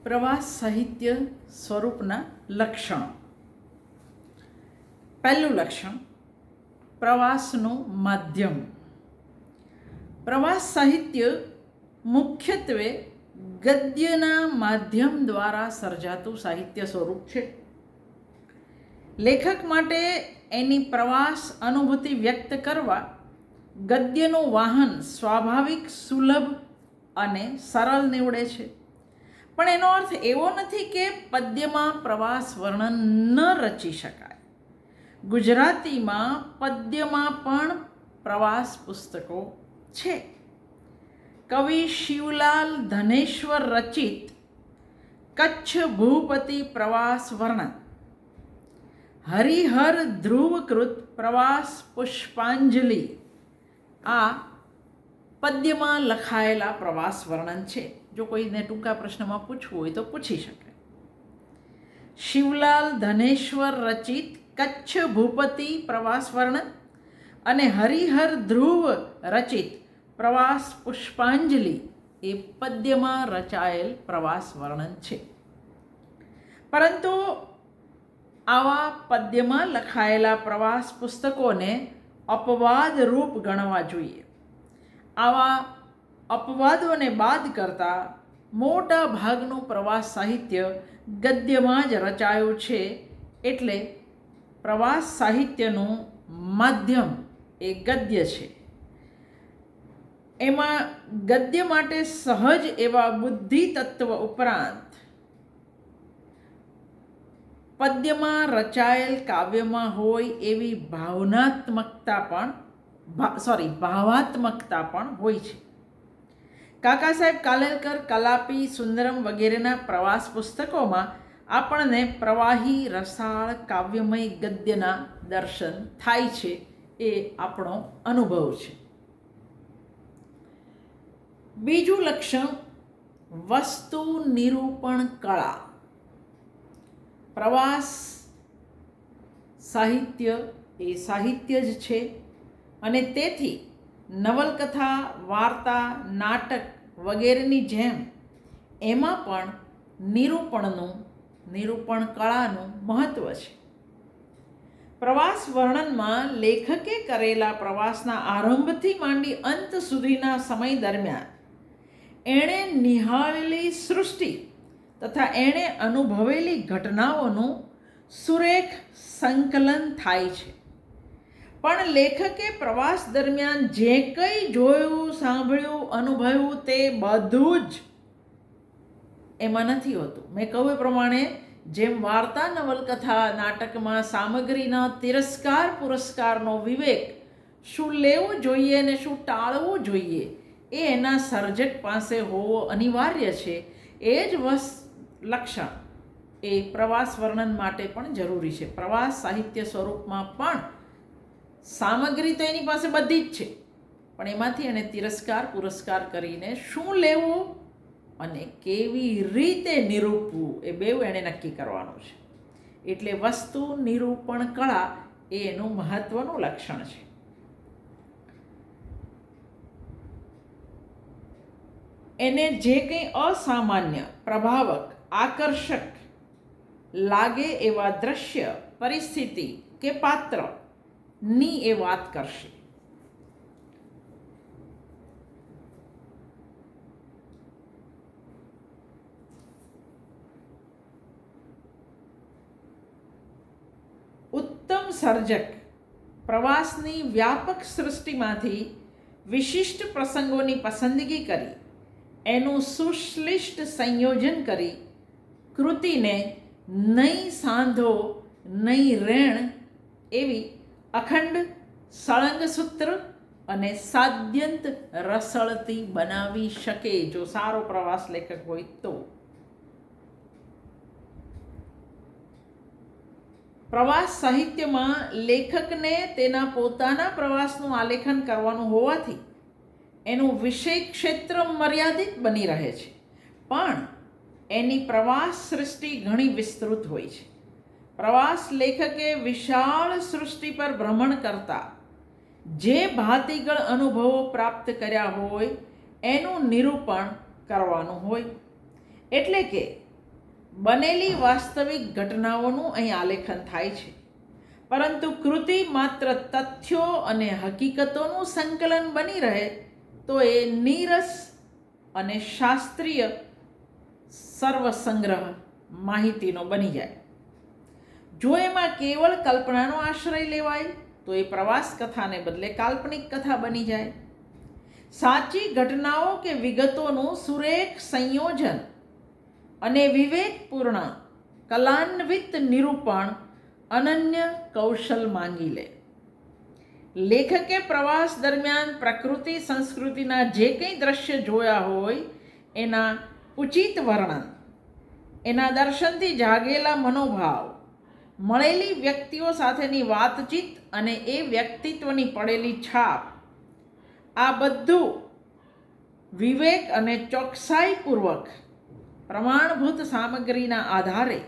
પ્રવાસ સાહિત્ય સ્વરૂપના લક્ષણો. પહેલું લક્ષણ, પ્રવાસનું માધ્યમ. પ્રવાસ સાહિત્ય મુખ્યત્વે ગદ્યના માધ્યમ દ્વારા સર્જાતું સાહિત્ય સ્વરૂપ છે. લેખક માટે એની પ્રવાસ અનુભૂતિ વ્યક્ત કરવા ગદ્યનું વાહન સ્વાભાવિક, સુલભ અને સરળ નીવડે છે. પણ એનો અર્થ એવો નથી કે પદ્યમાં પ્રવાસ વર્ણન ન રચી શકાય. ગુજરાતીમાં પદ્યમાં પણ પ્રવાસ પુસ્તકો છે. કવિ શિવલાલ ધનેશ્વર રચિત કચ્છ ભૂપતિ પ્રવાસ વર્ણન, હરિહર ધ્રુવકૃત પ્રવાસ પુષ્પાંજલિ આ પદ્યમાં લખાયેલા પ્રવાસ વર્ણન છે. જો કોઈને ટૂંકા પ્રશ્નમાં પૂછવું હોય તો પૂછી શકે. શિવલાલ ધનેશ્વર રચિત કચ્છ ભૂપતિ પ્રવાસ વર્ણન અને હરિહર ધ્રુવ રચિત પ્રવાસ પુષ્પાંજલિ એ પદ્યમાં રચાયેલ પ્રવાસ વર્ણન છે. પરંતુ આવા પદ્યમાં લખાયેલા પ્રવાસ પુસ્તકોને અપવાદરૂપ ગણવા જોઈએ. આવા અપવાદોને બાદ કરતાં મોટા ભાગનું પ્રવાસ સાહિત્ય ગદ્યમાં જ રચાયું છે. એટલે પ્રવાસ સાહિત્યનું માધ્યમ એ ગદ્ય છે. એમાં ગદ્ય માટે સહજ એવા બુદ્ધિ તત્વ ઉપરાંત પદ્યમાં રચાયેલ કાવ્યમાં હોય એવી ભાવાત્મકતા પણ હોય છે. કાકા સાહેબ કાલેલકર, કલાપી, સુંદરમ વગેરેના પ્રવાસ પુસ્તકોમાં આપણને પ્રવાહી, રસાળ, કાવ્યમય ગદ્યના દર્શન થાય છે. એ આપણો અનુભવ છે. બીજું લક્ષણ, વસ્તુ નિરૂપણ કળા. પ્રવાસ સાહિત્ય એ સાહિત્ય જ છે અને તેથી નવલકથા, વાર્તા, નાટક વગેરેની જેમ એમાં પણ નિરૂપણ કળાનું મહત્ત્વ છે. પ્રવાસ વર્ણનમાં લેખકે કરેલા પ્રવાસના આરંભથી માંડી અંત સુધીના સમય દરમિયાન એણે નિહાળેલી સૃષ્ટિ તથા એણે અનુભવેલી ઘટનાઓનું સુરેખ સંકલન થાય છે. પણ લેખકે પ્રવાસ દરમિયાન જે કંઈ જોયું, સાંભળ્યું, અનુભવ્યું તે બધું જ એમાં નથી હોતું. મેં કહ્યું એ પ્રમાણે જેમ વાર્તા, નવલકથા, નાટકમાં સામગ્રીના તિરસ્કાર પુરસ્કારનો વિવેક, શું લેવું જોઈએ અને શું ટાળવું જોઈએ એ એના સર્જક પાસે હોવો અનિવાર્ય છે. એ જ લક્ષણ એ પ્રવાસ વર્ણન માટે પણ જરૂરી છે. પ્રવાસ સાહિત્ય સ્વરૂપમાં પણ સામગ્રી તો એની પાસે બધી જ છે, પણ એમાંથી એણે તિરસ્કાર પુરસ્કાર કરીને શું લેવું અને કેવી રીતે નિરૂપવું એ બેઉ એણે નક્કી કરવાનું છે. એટલે વસ્તુ નિરૂપણ કળા એ એનું મહત્વનું લક્ષણ છે. એને જે કંઈ અસામાન્ય, પ્રભાવક, આકર્ષક લાગે એવા દ્રશ્ય, પરિસ્થિતિ કે પાત્રની એ વાત કરશે. ઉત્તમ સર્જક પ્રવાસની વ્યાપક સૃષ્ટિમાંથી વિશિષ્ટ પ્રસંગોની પસંદગી કરી એનું સુશ્લિષ્ટ સંયોજન કરી કૃતિને નહીં સાંધો નહીં રેણ એવી અખંડ, સળંગ સૂત્ર અને સાદ્યંત રસળતી બનાવી શકે જો સારો પ્રવાસ લેખક હોય તો. પ્રવાસ સાહિત્યમાં લેખકને તેના પોતાના પ્રવાસનું આલેખન કરવાનું હોવાથી એનું વિષય ક્ષેત્ર મર્યાદિત બની રહે છે. પણ એની પ્રવાસ સૃષ્ટિ ઘણી વિસ્તૃત હોય છે. પ્રવાસ લેખકે વિશાળ સૃષ્ટિ પર ભ્રમણ કરતા જે ભાતીગળ અનુભવો પ્રાપ્ત કર્યા હોય એનું નિરૂપણ કરવાનું હોય. એટલે કે બનેલી વાસ્તવિક ઘટનાઓનું અહીં આલેખન થાય છે, પરંતુ કૃતિ માત્ર તથ્યો અને હકીકતોનું સંકલન બની રહે તો એ નીરસ અને શાસ્ત્રીય સર્વસંગ્રહ માહિતીનો બની જાય. જો એમાં કેવળ કલ્પનાનો આશ્રય લેવાય તો એ પ્રવાસ કથાને બદલે કાલ્પનિક કથા બની જાય. સાચી ઘટનાઓ કે વિગતોનું સુરેખ સંયોજન અને વિવેકપૂર્ણ કલાન્વિત નિરૂપણ અનન્ય કૌશલ માંગી લે. લેખકે પ્રવાસ દરમિયાન પ્રકૃતિ સંસ્કૃતિના જે કંઈ દ્રશ્ય જોયા હોય એના ઉચિત વર્ણન, એના દર્શનથી જાગેલા મનોભાવ, મળેલી વ્યક્તિઓ સાથેની વાતચીત અને એ વ્યક્તિત્વની પડેલી છાપ, આ બધું વિવેક અને ચોકસાઈપૂર્વક પ્રમાણભૂત સામગ્રીના આધારે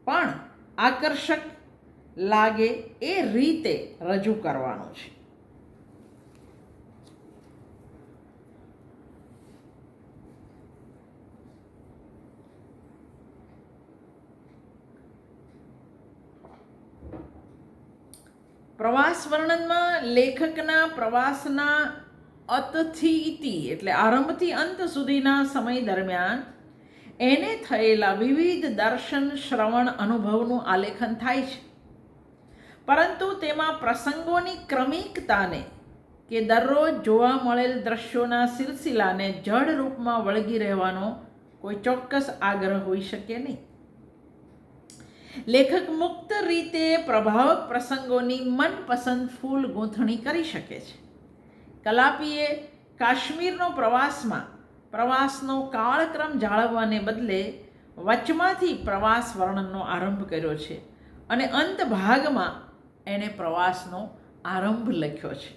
પણ આકર્ષક લાગે એ રીતે રજૂ કરવાનું છે. પ્રવાસ વર્ણનમાં લેખકના પ્રવાસના અતથી ઇતિ એટલે આરંભથી અંત સુધીના સમય દરમિયાન એને થયેલા વિવિધ દર્શન, શ્રવણ, અનુભવનું આલેખન થાય છે, પરંતુ તેમાં પ્રસંગોની ક્રમિકતાને કે દરરોજ જોવા મળેલ દ્રશ્યોના સિલસિલાને જડ રૂપમાં વળગી રહેવાનો કોઈ ચોક્કસ આગ્રહ હોઈ શકે નહીં. લેખક મુક્ત રીતે પ્રભાવક પ્રસંગોની મનપસંદ ફૂલ ગૂંથણી કરી શકે છે. કલાપીએ કાશ્મીરનો પ્રવાસનો કાળક્રમ જાળવવાને બદલે વચમાંથી પ્રવાસ વર્ણનનો આરંભ કર્યો છે અને અંત ભાગમાં એણે પ્રવાસનો આરંભ લખ્યો છે.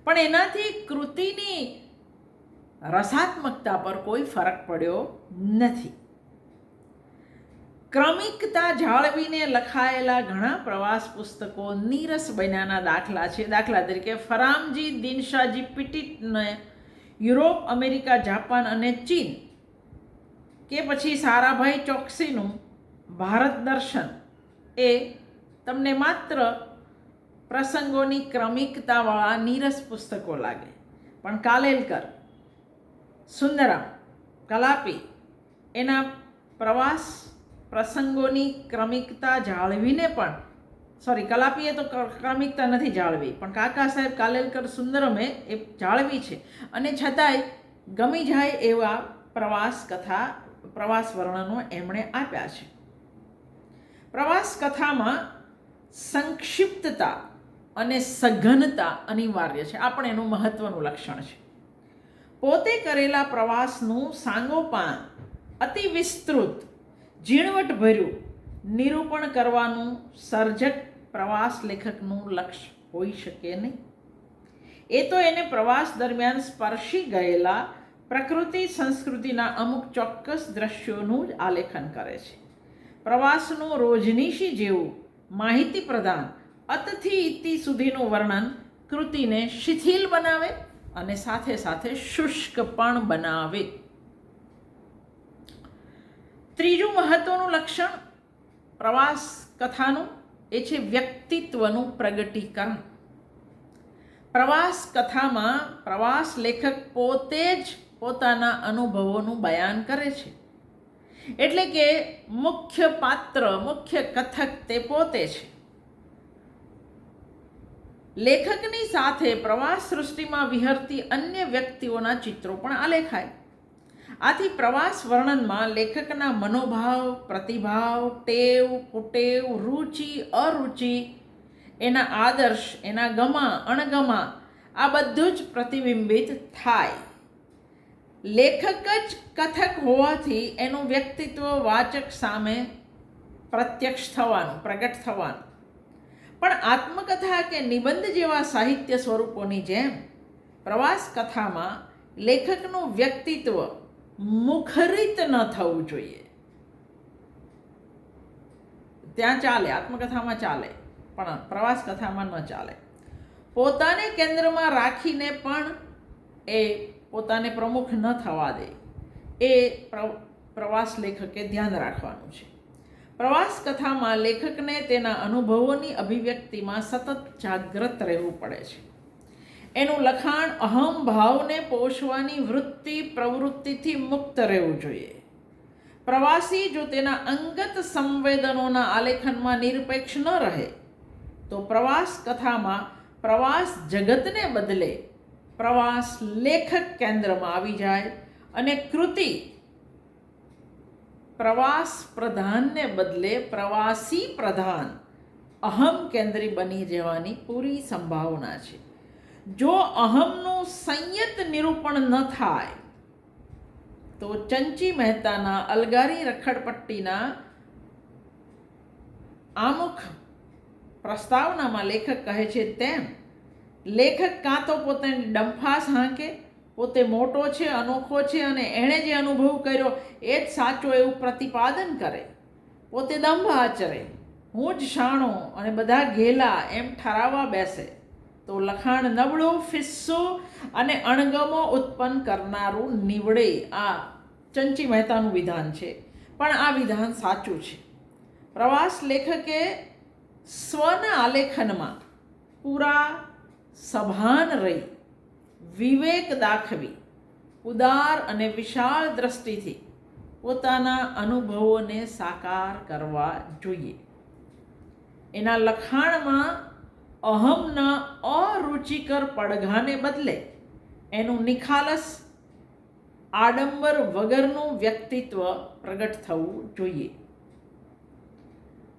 પણ એનાથી કૃતિની રસાત્મકતા પર કોઈ ફરક પડ્યો નથી. ક્રમિકતા જાળવીને લખાયેલા ઘણા પ્રવાસ પુસ્તકો નીરસ બન્યાના દાખલા છે. દાખલા તરીકે ફરામજી દિનશાજી પિટિટને યુરોપ, અમેરિકા, જાપાન અને ચીન, કે પછી સારાભાઈ ચોકસીનું ભારત દર્શન, એ તમને માત્ર પ્રસંગોની ક્રમિકતાવાળા નીરસ પુસ્તકો લાગે. પણ કાલેલકર, સુંદરમ, કલાપી એના પ્રવાસ પ્રસંગોની ક્રમિકતા જાળવીને પણ કલાપીએ તો ક્રમિકતા નથી જાળવી, પણ કાકા સાહેબ કાલેલકર સુંદરમે એ જાળવી છે અને છતાંય ગમી જાય એવા પ્રવાસ વર્ણનો એમણે આપ્યા છે. પ્રવાસ કથામાં સંક્ષિપ્તતા અને સઘનતા અનિવાર્ય છે. આ પણ એનું મહત્વનું લક્ષણ છે. પોતે કરેલા પ્રવાસનું સાંગોપાંગ અતિ વિસ્તૃત, ઝીણવટભર્યું નિરૂપણ કરવાનું સર્જક પ્રવાસ લેખકનું લક્ષ્ય હોઈ શકે નહીં. એ તો એને પ્રવાસ દરમિયાન સ્પર્શી ગયેલા પ્રકૃતિ સંસ્કૃતિના અમુક ચોક્કસ દ્રશ્યોનું જ આલેખન કરે છે. પ્રવાસનું રોજનીશી જેવું માહિતી પ્રદાન અતથી ઇતિ સુધીનું વર્ણન કૃતિને શિથિલ બનાવે અને સાથે સાથે શુષ્ક પણ બનાવે. ત્રીજું મહત્વનું લક્ષણ પ્રવાસ કથાનું એ છે વ્યક્તિત્વનું પ્રગટીકરણ. પ્રવાસ કથામાં પ્રવાસ લેખક પોતે જ પોતાના અનુભવોનું બયાન કરે છે. એટલે કે મુખ્ય પાત્ર, મુખ્ય કથક તે પોતે છે. લેખકની સાથે પ્રવાસ સૃષ્ટિમાં વિહરતી અન્ય વ્યક્તિઓના ચિત્રો પણ આલેખાય. આથી પ્રવાસ વર્ણનમાં લેખકના મનોભાવ, પ્રતિભાવ, ટેવ, કુટેવ, રુચિ, અરુચિ, એના આદર્શ, એના ગમા, અણગમા, આ બધું જ પ્રતિબિંબિત થાય. લેખક જ કથક હોવાથી એનું વ્યક્તિત્વ વાચક સામે પ્રત્યક્ષ થવાનું, પ્રગટ થવાનું. પણ આત્મકથા કે નિબંધ જેવા સાહિત્ય સ્વરૂપોની જેમ પ્રવાસ કથામાં લેખકનું વ્યક્તિત્વ મુખરિત ન થવું જોઈએ. ત્યાં ચાલે, આત્મકથામાં ચાલે, પણ પ્રવાસ કથામાં ન ચાલે. પોતાને કેન્દ્રમાં રાખીને પણ એ પોતાને પ્રમુખ ન થવા દે. એ પ્રવાસ લેખકે ધ્યાન રાખવાનું છે. પ્રવાસ કથામાં લેખકને તેના અનુભવોની અભિવ્યક્તિમાં સતત જાગૃત રહેવું પડે છે. એનું લખાણ અહમ ભાવને પોષવાની પ્રવૃત્તિથી મુક્ત રહેવું જોઈએ. પ્રવાસી જો તેના અંગત સંવેદનોના આલેખનમાં નિરપેક્ષ ન રહે તો પ્રવાસ કથામાં પ્રવાસ જગતને બદલે પ્રવાસ લેખક કેન્દ્રમાં આવી જાય અને કૃતિ પ્રવાસ પ્રધાનને બદલે પ્રવાસી પ્રધાન અહમ કેન્દ્રી બની જવાની પૂરી સંભાવના છે. જો અહમનું સંયત નિરૂપણ ન થાય તો ચંચી મહેતાના અલગારી રખડપટ્ટીના આમુખ પ્રસ્તાવનામાં લેખક કહે છે તેમ લેખક કાં તો પોતાની ડંફાસ હાંકે, પોતે મોટો છે, અનોખો છે અને એણે જે અનુભવ કર્યો એ જ સાચો એવું પ્રતિપાદન કરે, પોતે દંભ આચરે, હું જ શાણો અને બધા ઘેલા એમ ઠરાવવા બેસે તો લખાણ નબળું, ફિસ્સું અને અણગમો ઉત્પન્ન કરનારું નીવડે. આ ચંચી મહેતાનું વિધાન છે, પણ આ વિધાન સાચું છે. પ્રવાસ લેખકે સ્વના આલેખનમાં પૂરા સભાન રહી વિવેક દાખવી ઉદાર અને વિશાળ દ્રષ્ટિથી પોતાના અનુભવોને સાકાર કરવા જોઈએ. એના લખાણમાં અહમના અરુચિકર પડઘાને બદલે એનું નિખાલસ આડંબર વગરનું વ્યક્તિત્વ પ્રગટ થવું જોઈએ.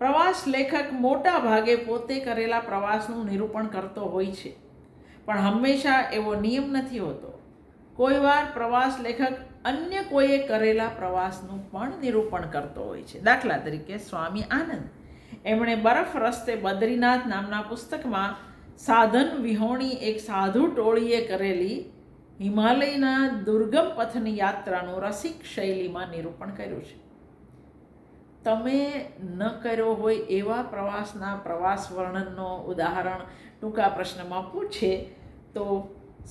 પ્રવાસ લેખક મોટા ભાગે પોતે કરેલા પ્રવાસનું નિરૂપણ કરતો હોય છે, પણ હંમેશા એવો નિયમ નથી હોતો. કોઈ વાર પ્રવાસ લેખક અન્ય કોઈએ કરેલા પ્રવાસનું પણ નિરૂપણ કરતો હોય છે. દાખલા તરીકે સ્વામી આનંદ, એમણે બરફ રસ્તે બદ્રીનાથ નામના પુસ્તકમાં સાધન વિહોણી એક સાધુ ટોળીએ કરેલી હિમાલયના દુર્ગમ પથની યાત્રાનું રસિક શૈલીમાં નિરૂપણ કર્યું છે. તમે ન કર્યો હોય એવા પ્રવાસના પ્રવાસ વર્ણનનો ઉદાહરણ ટૂંકા પ્રશ્નમાં પૂછે તો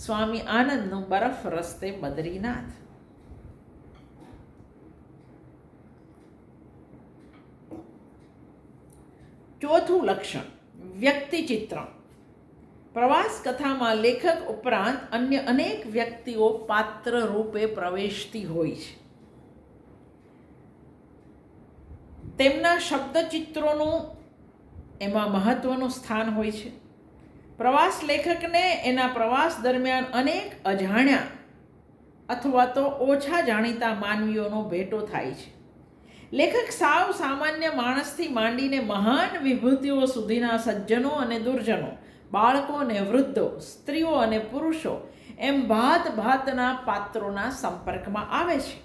સ્વામી આનંદનું બરફ રસ્તે બદ્રીનાથ. ચોથું લક્ષણ, વ્યક્તિચિત્રણ. પ્રવાસ કથામાં લેખક ઉપરાંત અન્ય અનેક વ્યક્તિઓ પાત્ર રૂપે પ્રવેશતી હોય છે. તેમના શબ્દચિત્રોનું એમાં મહત્વનું સ્થાન હોય છે. પ્રવાસ લેખકને એના પ્રવાસ દરમિયાન અનેક અજાણ્યા અથવા તો ઓછા જાણીતા માનવીઓનો ભેટો થાય છે. લેખક સાવ સામાન્ય માણસથી માંડીને મહાન વિભૂતિઓ સુધીના સજ્જનો અને દુર્જનો, બાળકો અને વૃદ્ધો, સ્ત્રીઓ અને પુરુષો એમ ભાતના પાત્રોના સંપર્કમાં આવે છે.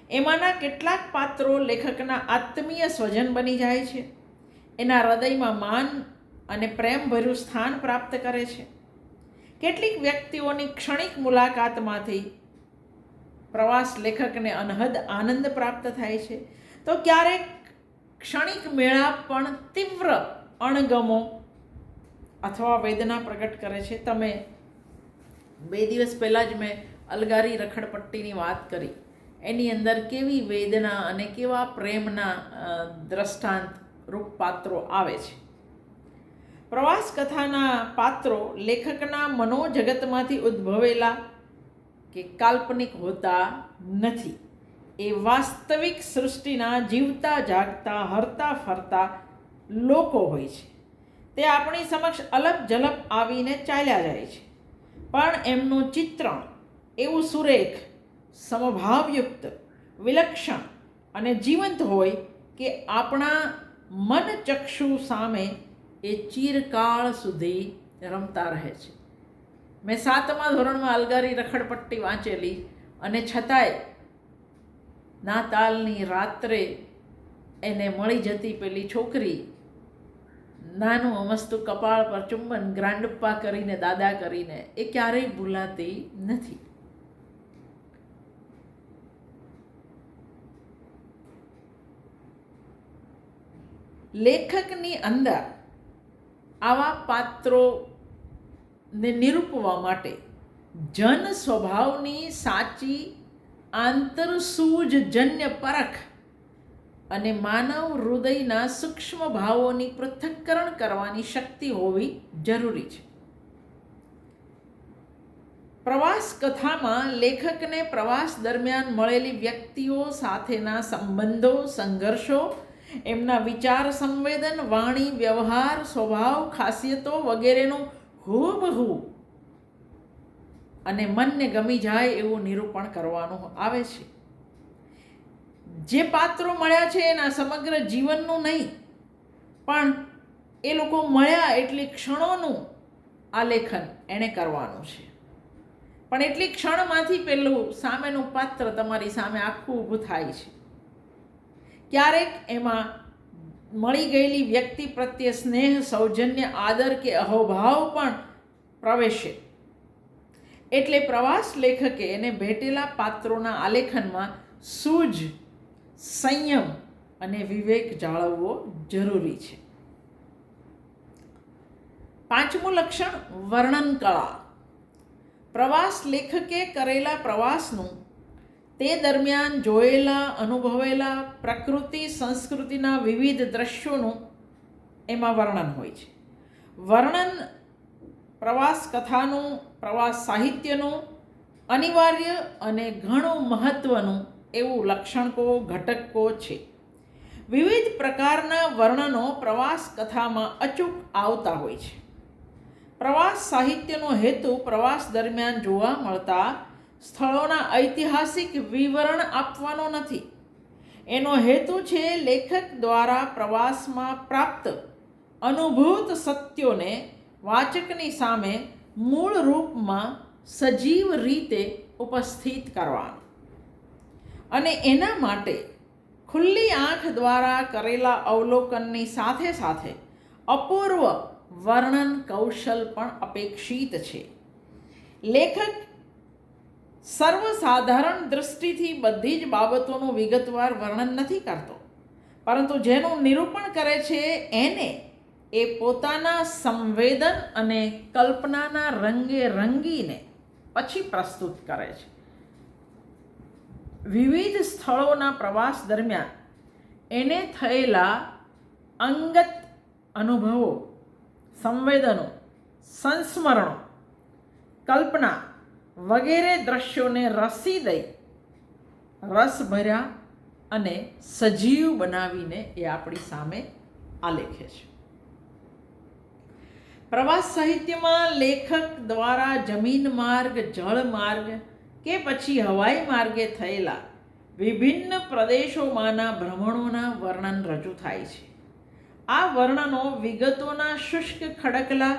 એમાંના કેટલાક પાત્રો લેખકના આત્મીય સ્વજન બની જાય છે, એના હૃદયમાં માન અને પ્રેમભર્યું સ્થાન પ્રાપ્ત કરે છે. કેટલીક વ્યક્તિઓની ક્ષણિક મુલાકાતમાંથી પ્રવાસ લેખકને અનહદ આનંદ પ્રાપ્ત થાય છે, તો ક્યારેક ક્ષણિક મેળાપ પણ તીવ્ર અણગમો અથવા વેદના પ્રગટ કરે છે. તમે 2 દિવસ પહેલાં જ મેં અલગારી રખડપટ્ટીની વાત કરી, એની અંદર કેવી વેદના અને કેવા પ્રેમના દ્રષ્ટાંત રૂપ પાત્રો આવે છે. પ્રવાસ કથાના પાત્રો લેખકના મનોજગતમાંથી ઉદ્ભવેલા કે કાલ્પનિક હોતા નથી. એ વાસ્તવિક સૃષ્ટિના જીવતા જાગતા હરતા ફરતા લોકો હોય છે. તે આપણી સમક્ષ અલપ જલપ આવીને ચાલ્યા જાય છે, પણ એમનું ચિત્રણ એવું સુરેખ, સમભાવયુક્ત, વિલક્ષણ અને જીવંત હોય કે આપણા મનચક્ષુ સામે એ ચિરકાળ સુધી રમતા રહે છે. મેં 7મા ધોરણમાં અલગારી રખડપટ્ટી વાંચેલી અને છતાંય નાતાલની રાત્રે એને મળી જતી પેલી છોકરી નાનું અમસ્તું કપાળ પર ચુંબન ગ્રાન્ડપ્પા કરીને, દાદા કરીને, એ ક્યારેય ભૂલાતી નથી. લેખકની અંદર આવા પાત્રોને નિરૂપવા માટે જન સ્વભાવની સાચી આંતરસૂઝજન્ય પરખ અને માનવ હૃદયના સૂક્ષ્મ ભાવોની પૃથ્થકરણ કરવાની શક્તિ હોવી જરૂરી છે. પ્રવાસ કથામાં લેખકને પ્રવાસ દરમિયાન મળેલી વ્યક્તિઓ સાથેના સંબંધો, સંઘર્ષો, એમના વિચાર, સંવેદન, વાણી, વ્યવહાર, સ્વભાવ, ખાસિયતો વગેરેનું હૂબહૂ અને મનને ગમી જાય એવું નિરૂપણ કરવાનું આવે છે. જે પાત્રો મળ્યા છે એના સમગ્ર જીવનનું નહીં, પણ એ લોકો મળ્યા એટલી ક્ષણોનું આલેખન એણે કરવાનું છે. પણ એટલી ક્ષણમાંથી પેલું સામેનું પાત્ર તમારી સામે આખું ઊભું થાય છે. ક્યારેક એમાં મળી ગયેલી વ્યક્તિ પ્રત્યે સ્નેહ, સૌજન્ય, આદર કે અહોભાવ પણ પ્રવેશે. એટલે પ્રવાસ લેખકે એને ભેટેલા પાત્રોના આલેખનમાં સૂઝ, સંયમ અને વિવેક જાળવવો જરૂરી છે. 5મું લક્ષણ વર્ણન કળા. પ્રવાસ લેખકે કરેલા પ્રવાસનું, તે દરમિયાન જોયેલા, અનુભવેલા પ્રકૃતિ, સંસ્કૃતિના વિવિધ દ્રશ્યોનું એમાં વર્ણન હોય છે. વર્ણન પ્રવાસ કથાનું, પ્રવાસ સાહિત્યનું અનિવાર્ય અને ઘણું મહત્ત્વનું એવું લક્ષણકો, ઘટકો છે. વિવિધ પ્રકારના વર્ણનો પ્રવાસ કથામાં અચૂક આવતા હોય છે. પ્રવાસ સાહિત્યનો હેતુ પ્રવાસ દરમિયાન જોવા મળતા સ્થળોના ઐતિહાસિક વિવરણ આપવાનો નથી. એનો હેતુ છે લેખક દ્વારા પ્રવાસમાં પ્રાપ્ત અનુભૂત સત્યોને વાચકની સામે મૂળ રૂપમાં સજીવ રીતે ઉપસ્થિત કરવાનો, અને એના માટે ખુલ્લી આંખ દ્વારા કરેલા અવલોકનની સાથે સાથે અપૂર્વ વર્ણન કૌશલ પણ અપેક્ષિત છે. લેખક સર્વસાધારણ દૃષ્ટિથી બધી જ બાબતોનું વિગતવાર વર્ણન નથી કરતો, પરંતુ જેનું નિરૂપણ કરે છે એને એ પોતાના સંવેદન અને કલ્પનાના રંગે રંગીને પછી પ્રસ્તુત કરે છે. વિવિધ સ્થળોના પ્રવાસ દરમિયાન એને થયેલા અંગત અનુભવો, સંવેદનો, સંસ્મરણો, કલ્પના વગેરે દ્રશ્યોને રસી દઈ રસભર્યા અને સજીવ બનાવીને એ આપણી સામે આલેખે છે. પ્રવાસ સાહિત્યમાં લેખક દ્વારા જમીન માર્ગ, જળ માર્ગ કે પછી હવાઈ માર્ગે થયેલા વિભિન્ન પ્રદેશોમાંના ભ્રમણોના વર્ણન રજૂ થાય છે. આ વર્ણનો વિગતોના શુષ્ક ખડકલા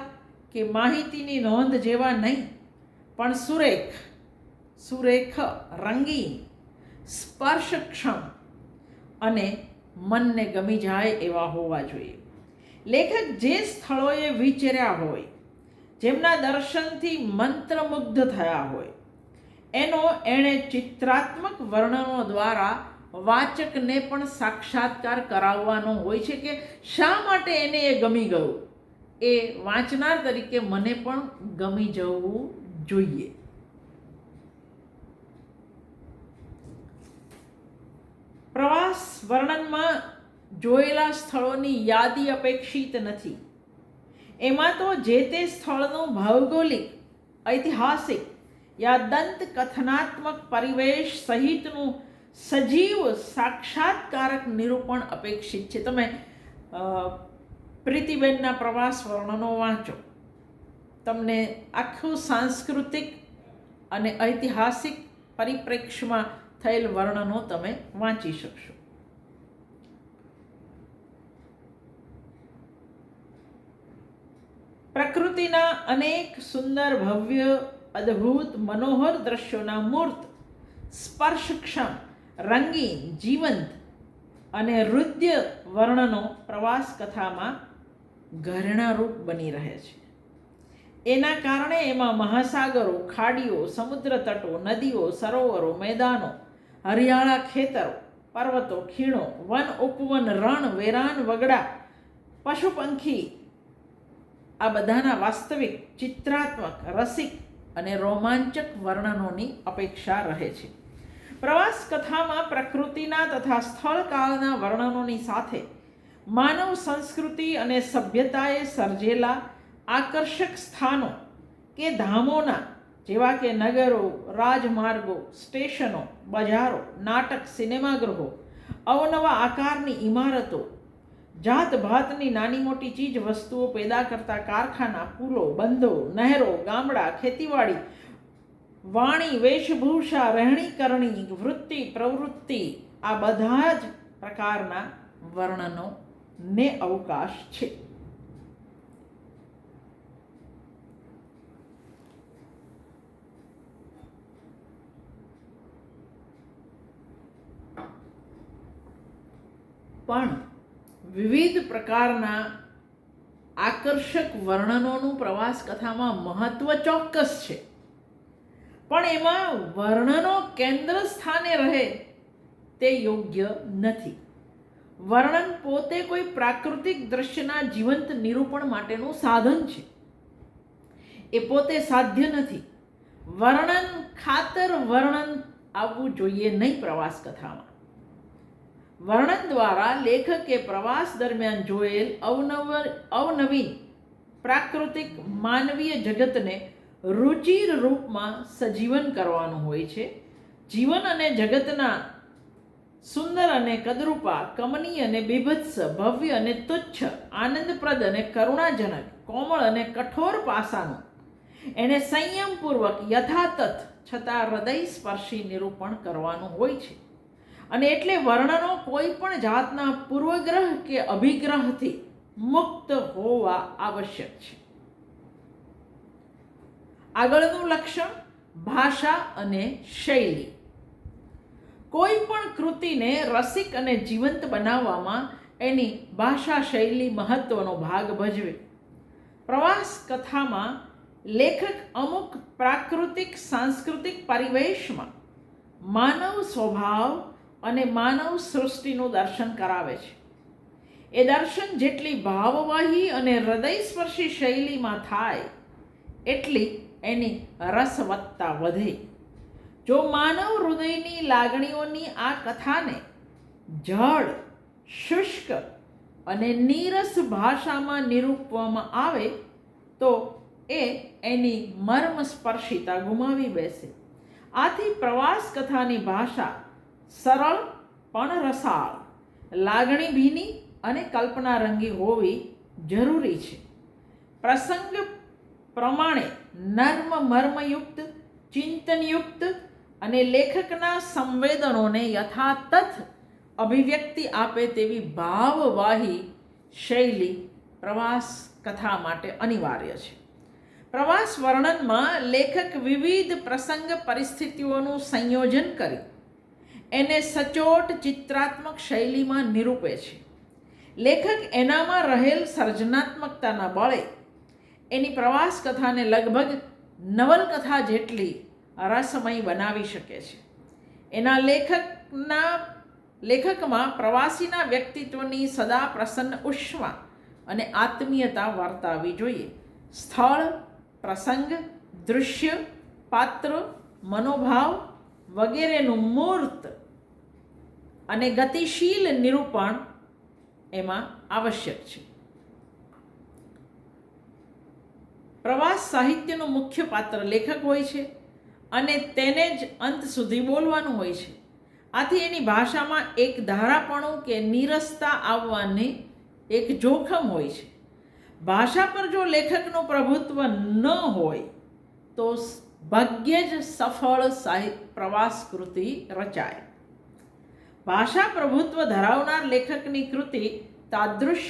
કે માહિતીની નોંધ જેવા નહીં, પણ સુરેખ, રંગીન, સ્પર્શક્ષમ અને મનને ગમી જાય એવા હોવા જોઈએ. લેખક જે સ્થળોએ વિચર્યા હોય, જેમના દર્શનથી મંત્રમુગ્ધ થયા હોય, એનો એણે ચિત્રાત્મક વર્ણનો દ્વારા વાચકને પણ સાક્ષાત્કાર કરાવવાનો હોય છે કે શા માટે એને એ ગમી ગયું. એ વાંચનાર તરીકે મને પણ ગમી જવું જોઈએ. પ્રવાસ વર્ણનમાં જોયેલા સ્થળોની યાદી અપેક્ષિત નથી. એમાં તો જે તે સ્થળનું ભૌગોલિક, ઐતિહાસિક યા દંત કથનાત્મક પરિવેશ સહિતનું સજીવ સાક્ષાત્કારક નિરૂપણ અપેક્ષિત છે. તમે પ્રીતિબેનના પ્રવાસ વર્ણનો વાંચો, તમને આખું સાંસ્કૃતિક અને ઐતિહાસિક પરિપ્રેક્ષ્યમાં થયેલ વર્ણનો તમે વાંચી શકશો. પ્રકૃતિના અનેક સુંદર, ભવ્ય, અદ્ભુત, મનોહર દ્રશ્યોના મૂર્ત, સ્પર્શક્ષમ, રંગીન, જીવંત અને હૃદય વર્ણનો પ્રવાસ કથામાં ઘરેણારૂપ બની રહે છે. એના કારણે એમાં મહાસાગરો, ખાડીઓ, સમુદ્ર તટો, નદીઓ, સરોવરો, મેદાનો, હરિયાળા ખેતરો, પર્વતો, ખીણો, વન, ઉપવન, રણ, વેરાન, વગડા, પશુ પંખી આ બધાના વાસ્તવિક, ચિત્રાત્મક, રસિક અને રોમાંચક વર્ણનોની અપેક્ષા રહે છે. પ્રવાસ કથામાં પ્રકૃતિના તથા સ્થળ કાળના વર્ણનોની સાથે માનવ સંસ્કૃતિ અને સભ્યતાએ સર્જેલા આકર્ષક સ્થાનો કે ધામોના જેવા કે નગરો, રાજમાર્ગો, સ્ટેશનો, બજારો, નાટક, સિનેમાગૃહો, અવનવા આકારની ઇમારતો, જાત ભાતની નાની મોટી ચીજ વસ્તુઓ પેદા કરતા કારખાના, પુલો, બંધો, નહેરો, ગામડા, ખેતીવાડી, વાણી, વેશભૂષા, રહેણી કરણી, વૃત્તિ, પ્રવૃત્તિ, આ બધા જ પ્રકારના વર્ણનો ને અવકાશ છે. પણ વિવિધ પ્રકારના આકર્ષક વર્ણનોનું પ્રવાસ કથામાં મહત્વ ચોક્કસ છે, પણ એમાં વર્ણનો કેન્દ્ર સ્થાને રહે તે યોગ્ય નથી. વર્ણન પોતે કોઈ પ્રાકૃતિક દ્રશ્યના જીવંત નિરૂપણ માટેનું સાધન છે. એ પોતે સાધ્ય નથી. વર્ણન ખાતર વર્ણન આવવું જોઈએ નહીં. પ્રવાસ કથામાં વર્ણન દ્વારા લેખકે પ્રવાસ દરમિયાન જોયેલ અવનવીન પ્રાકૃતિક માનવીય જગતને રુચિર રૂપમાં સજીવન કરવાનું હોય છે. જીવન અને જગતના સુંદર અને કદરૂપા, કમનીય અને બીભત્સ, ભવ્ય અને તુચ્છ, આનંદપ્રદ અને કરુણાજનક, કોમળ અને કઠોર પાસાનું એને સંયમપૂર્વક યથાતથ છતાં હૃદયસ્પર્શી નિરૂપણ કરવાનું હોય છે. અને એટલે વર્ણનો કોઈ પણ જાતના પૂર્વગ્રહ કે અભિગ્રહથી મુક્ત હોવા આવશ્યક છે. આગળનું લક્ષણ ભાષા અને શૈલી. કોઈ પણ કૃતિને રસિક અને જીવંત બનાવવામાં એની ભાષા શૈલી મહત્વનો ભાગ ભજવે. પ્રવાસ કથામાં લેખક અમુક પ્રાકૃતિક સાંસ્કૃતિક પરિવેશમાં માનવ સ્વભાવ અને માનવ સૃષ્ટિનું દર્શન કરાવે છે. એ દર્શન જેટલી ભાવવાહી અને હૃદયસ્પર્શી શૈલીમાં થાય એટલી એની રસવત્તા વધે. જો માનવ હૃદયની લાગણીઓની આ કથાને જડ, શુષ્ક અને નીરસ ભાષામાં નિરૂપવામાં આવે તો એ એની મર્મસ્પર્શિતા ગુમાવી બેસે. આથી પ્રવાસ કથાની ભાષા સરળ પણ રસાળ, લાગણીભીની અને કલ્પનારંગી હોવી જરૂરી છે. પ્રસંગ પ્રમાણે નર્મ મર્મયુક્ત, ચિંતનયુક્ત અને લેખકના સંવેદનોને યથાતથ અભિવ્યક્તિ આપે તેવી ભાવવાહી શૈલી પ્રવાસ કથા માટે અનિવાર્ય છે. પ્રવાસ વર્ણનમાં લેખક વિવિધ પ્રસંગ પરિસ્થિતિઓનું સંયોજન કરી એને સચોટ ચિત્રાત્મક શૈલીમાં નિરૂપે છે. લેખક એનામાં રહેલ સર્જનાત્મકતાના બળે એની પ્રવાસ કથાને લગભગ નવલકથા જેટલી રસમય બનાવી શકે છે. એના લેખકમાં પ્રવાસીના વ્યક્તિત્વની સદા પ્રસન્ન ઉષ્મા અને આત્મીયતા વર્તાવી જોઈએ. સ્થળ, પ્રસંગ, દૃશ્ય, પાત્ર, મનોભાવ વગેરેનું મૂર્ત અને ગતિશીલ નિરૂપણ એમાં આવશ્યક છે. પ્રવાસ સાહિત્યનું મુખ્ય પાત્ર લેખક હોય છે અને તેને જ અંત સુધી બોલવાનું હોય છે. આથી એની ભાષામાં એક ધારાપણું કે નીરસતા આવવાની એક જોખમ હોય છે. ભાષા પર જો લેખકનું પ્રભુત્વ ન હોય તો ભાગ્યે જ સફળ પ્રવાસ કૃતિ રચાય. ભાષા પ્રભુત્વ ધરાવનાર લેખકની કૃતિ તાદૃશ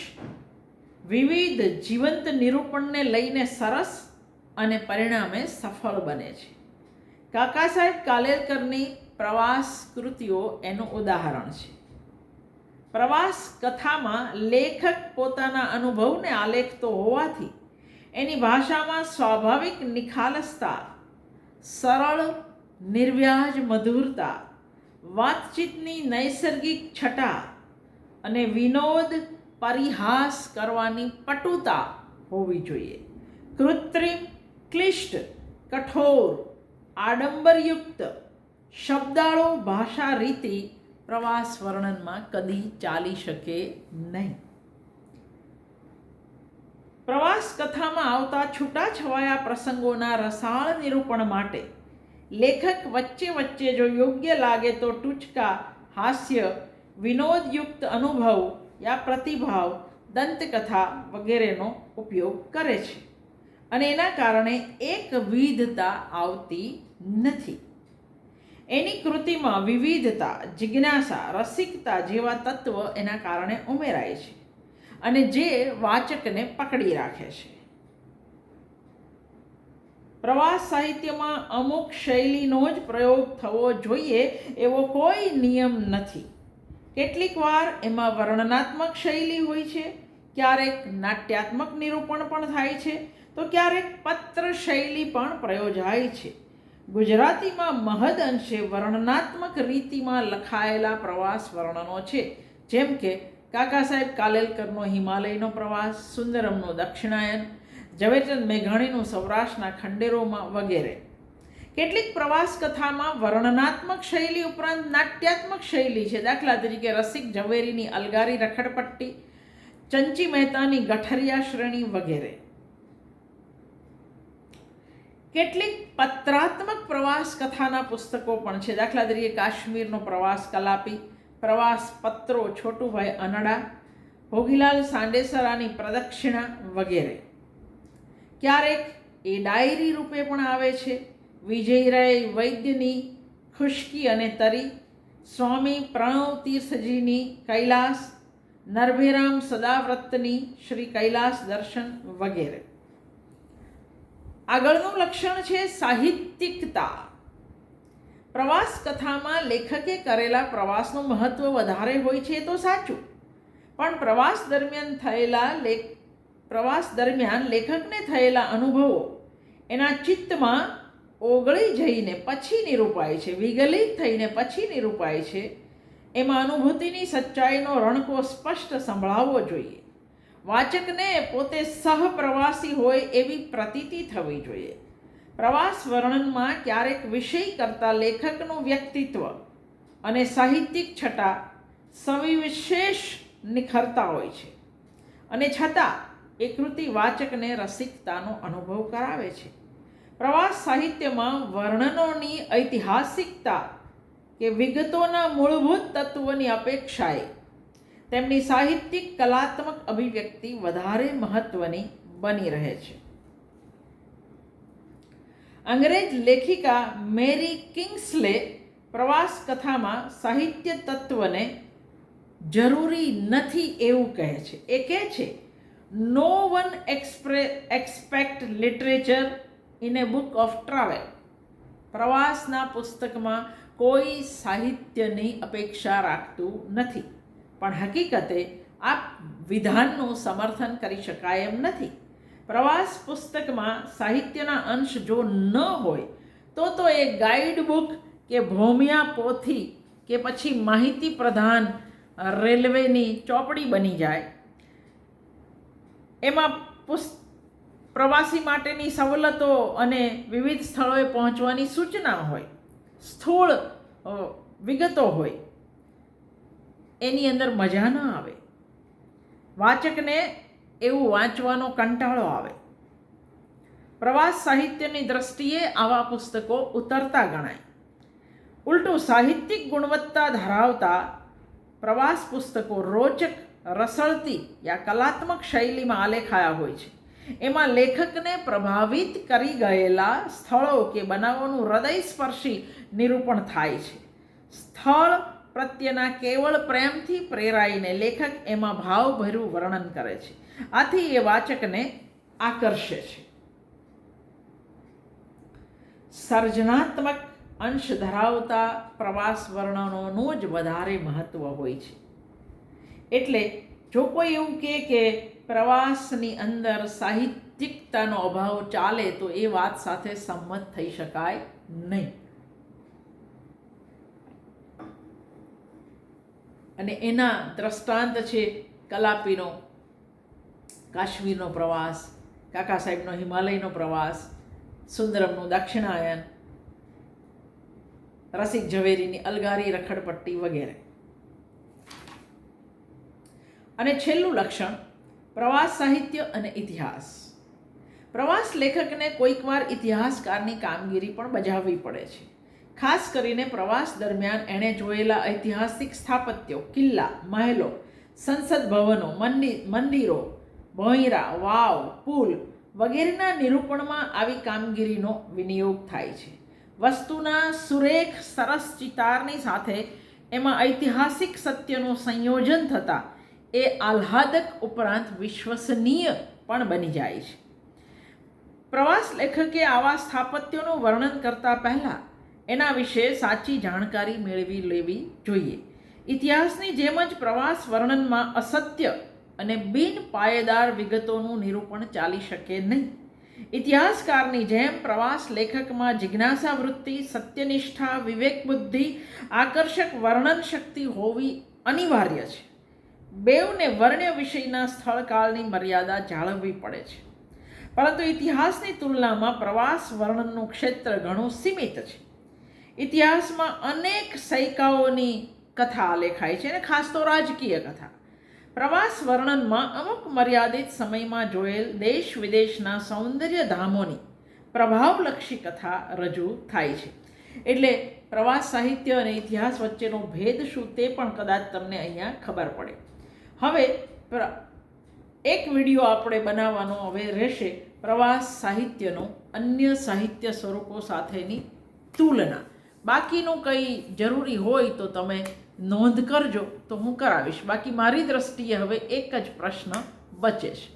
વિવિધ જીવંત નિરૂપણને લઈને સરસ અને પરિણામે સફળ બને છે. કાકા સાહેબ કાલેલકરની પ્રવાસ કૃતિઓ એનું ઉદાહરણ છે. પ્રવાસ કથામાં લેખક પોતાના અનુભવને આલેખતો હોવાથી એની ભાષામાં સ્વાભાવિક નિખાલસતા, સરળ નિર્વ્યાજ મધુરતા, વાતચીતની નૈસર્ગિક છટા અને વિનોદ પરિહાસ કરવાની પટુતા હોવી જોઈએ. કૃત્રિમ, ક્લિષ્ટ, કઠોર, આડંબરયુક્ત શબ્દાળો ભાષા રીતિ પ્રવાસ વર્ણનમાં કદી ચાલી શકે નહીં. પ્રવાસ કથામાં આવતા છૂટાછવાયા પ્રસંગોના રસાળ નિરૂપણ માટે લેખક વચ્ચે વચ્ચે જો યોગ્ય લાગે તો ટૂચકા, હાસ્ય, વિનોદયુક્ત અનુભવ યા પ્રતિભાવ, દંતકથા વગેરેનો ઉપયોગ કરે છે અને એના કારણે એક વિવિધતા આવતી નથી. એની કૃતિમાં વિવિધતા, જિજ્ઞાસા, રસિકતા જેવા તત્વ એના કારણે ઉમેરાય છે અને જે વાચકને પકડી રાખે છે. પ્રવાસ સાહિત્યમાં અમુક શૈલીનો જ પ્રયોગ થવો જોઈએ એવો કોઈ નિયમ નથી. કેટલીક વાર એમાં વર્ણનાત્મક શૈલી હોય છે, ક્યારેક નાટ્યાત્મક નિરૂપણ પણ થાય છે, તો ક્યારેક પત્ર શૈલી પણ પ્રયોજાય છે. ગુજરાતીમાં મહદ અંશે વર્ણનાત્મક રીતિમાં લખાયેલા પ્રવાસ વર્ણનો છે, જેમ કે કાકા સાહેબ કાલેલકરનો હિમાલયનો પ્રવાસ, સુંદરમનો દક્ષિણાયન, ઝવેરચંદ મેઘાણીનું સૌરાષ્ટ્રના ખંડેરોમાં વગેરે. કેટલીક પ્રવાસ કથામાં વર્ણનાત્મક શૈલી ઉપરાંત નાટ્યાત્મક શૈલી છે. દાખલા તરીકે રસિક ઝવેરીની અલગારી રખડપટ્ટી, ચંચી મહેતાની ગઠરિયા શ્રેણી વગેરે. કેટલીક પત્રાત્મક પ્રવાસ કથાના પુસ્તકો પણ છે. દાખલા તરીકે કાશ્મીરનો પ્રવાસ કલાપી, પ્રવાસ પત્રો છોટુભાઈ અનડા, ભોગીલાલ સાંડેસરાની પ્રદક્ષિણા વગેરે. ક્યારેક એ ડાયરી રૂપે પણ આવે છે. વિજયરાય વૈદ્યની ખુશ્કી અને તરી, સ્વામી પ્રણવ તીર્થજીની કૈલાસ, નરભેરામ સદાવ્રતની શ્રી કૈલાસ દર્શન વગેરે. આગળનું લક્ષણ છે સાહિત્યિકતા. પ્રવાસ કથામાં લેખકે કરેલા પ્રવાસનું મહત્વ વધારે હોય છે તો સાચું, પણ પ્રવાસ દરમિયાન લેખકને થયેલા અનુભવો એના ચિત્તમાં ઓગળી જઈને પછી નિરૂપાય છે, વિગલિત થઈને પછી નિરૂપાય છે. એમાં અનુભૂતિની સચ્ચાઈનો રણકો સ્પષ્ટ સંભળાવવો જોઈએ. વાચકને પોતે સહપ્રવાસી હોય એવી પ્રતીતિ થવી જોઈએ. પ્રવાસ વર્ણનમાં ક્યારેક વિષય કરતાં લેખકનું વ્યક્તિત્વ અને સાહિત્યિક છટા સવિશેષ નિખરતા હોય છે અને છતાં એ કૃતિ વાચકને રસિકતાનો અનુભવ કરાવે છે. પ્રવાસ સાહિત્યમાં વર્ણનોની ઐતિહાસિકતા કે વિગતોના મૂળભૂત તત્વોની અપેક્ષાએ તેમની સાહિત્યિક કલાત્મક અભિવ્યક્તિ વધારે મહત્વની બની રહે છે. અંગ્રેજ લેખિકા મેરી કિંગ્સલે પ્રવાસ કથામાં સાહિત્ય તત્વને જરૂરી નથી એવું કહે છે. એ કહે છે, no one expect literature in a book of travel. પ્રવાસના પુસ્તકમાં કોઈ સાહિત્યની અપેક્ષા રાખતું નથી, પણ હકીકતે આ વિધાનનું સમર્થન કરી શકાય એમ નથી. પ્રવાસ પુસ્તકમાં સાહિત્યના અંશ જો ન હોય તો એ ગાઈડ બુક કે ભોમિયા પોથી કે પછી માહિતી પ્રધાન રેલવેની ચોપડી બની જાય. એમાં પ્રવાસી માટેની સવલતો અને વિવિધ સ્થળોએ પહોંચવાની સૂચના હોય, સ્થૂળ વિગતો હોય, એની અંદર મજા ન આવે. વાચકને એવું વાંચવાનો કંટાળો આવે. પ્રવાસ સાહિત્યની દ્રષ્ટિએ આવા પુસ્તકો ઉતરતા ગણાય. ઉલટું સાહિત્યિક ગુણવત્તા ધરાવતા પ્રવાસ પુસ્તકો રોચક, રસળતી યા કલાત્મક શૈલીમાં આલેખાયા હોય છે. એમાં લેખકને પ્રભાવિત કરી ગયેલા સ્થળો કે બનાવોનું હૃદયસ્પર્શી નિરૂપણ થાય છે. સ્થળ પ્રત્યેના કેવળ પ્રેમથી પ્રેરાઈને લેખક એમાં ભાવભર્યું વર્ણન કરે છે. આથી એ વાચકને આકર્ષે છે. સર્જનાત્મક અંશ ધરાવતા પ્રવાસ વર્ણનોનું જ વધારે મહત્વ હોય છે. એટલે જો કોઈ એવું કહે કે પ્રવાસની અંદર સાહિત્યિકતાનો અભાવ ચાલે તો એ વાત સાથે સંમત થઈ શકાય નહીં. અને એના દ્રષ્ટાંત છે કલાપીનો કાશ્મીરનો પ્રવાસ, કાકા સાહેબનો હિમાલયનો પ્રવાસ, સુંદરમનું દક્ષિણાયન, રસિક ઝવેરીની અલગારી રખડપટ્ટી વગેરે. અને છેલ્લું લક્ષણ પ્રવાસ સાહિત્ય અને ઇતિહાસ. પ્રવાસ લેખકને કોઈકવાર ઇતિહાસકારની કામગીરી પણ બજાવવી પડે છે. ખાસ કરીને પ્રવાસ દરમિયાન એણે જોયેલા ઐતિહાસિક સ્થાપત્યો, કિલ્લા, મહેલો, સંસદ ભવનો, મંદિરો, ભોંયરા, વાવ, પુલ વગેરેના નિરૂપણમાં આવી કામગીરીનો વિનિયોગ થાય છે. વસ્તુના સુરેખ સરસ ચિતારની સાથે એમાં ઐતિહાસિક સત્યનું સંયોજન થતાં એ આહ્લાદક ઉપરાંત વિશ્વસનીય પણ બની જાય છે. પ્રવાસ લેખકે આવા સ્થાપત્યોનું વર્ણન કરતા પહેલાં એના વિશે સાચી જાણકારી મેળવી લેવી જોઈએ. ઇતિહાસની જેમ જ પ્રવાસ વર્ણનમાં અસત્ય અને બિનપાયેદાર વિગતોનું નિરૂપણ ચાલી શકે નહીં. ઇતિહાસકારની જેમ પ્રવાસ લેખકમાં જિજ્ઞાસા વૃત્તિ, સત્યનિષ્ઠા, વિવેક બુદ્ધિ, આકર્ષક વર્ણન શક્તિ હોવી અનિવાર્ય છે. બેઉને વર્ણ્ય વિષયના સ્થળ કાળની મર્યાદા જાળવવી પડે છે. પરંતુ ઇતિહાસની તુલનામાં પ્રવાસ વર્ણનનું ક્ષેત્ર ઘણું સીમિત છે. ઇતિહાસમાં અનેક સૈકાઓની કથા લેખાય છે અને ખાસ તો રાજકીય કથા. પ્રવાસ વર્ણનમાં અમુક મર્યાદિત સમયમાં જોયેલ દેશ વિદેશના સૌંદર્ય ધામોની પ્રભાવલક્ષી કથા રજૂ થાય છે. એટલે પ્રવાસ સાહિત્ય અને ઇતિહાસ વચ્ચેનો ભેદ શું તે પણ કદાચ તમને અહીંયા ખબર પડે. હવે એક વિડીયો આપણે બનાવવાનો હવે રહેશે પ્રવાસ સાહિત્યનો અન્ય સાહિત્ય સ્વરૂપો સાથેની તુલના. બાકીનું કંઈ જરૂરી હોય તો તમે નોંધ કરજો તો હું કરાવીશ. બાકી મારી દ્રષ્ટિએ હવે એક જ પ્રશ્ન બચે છે.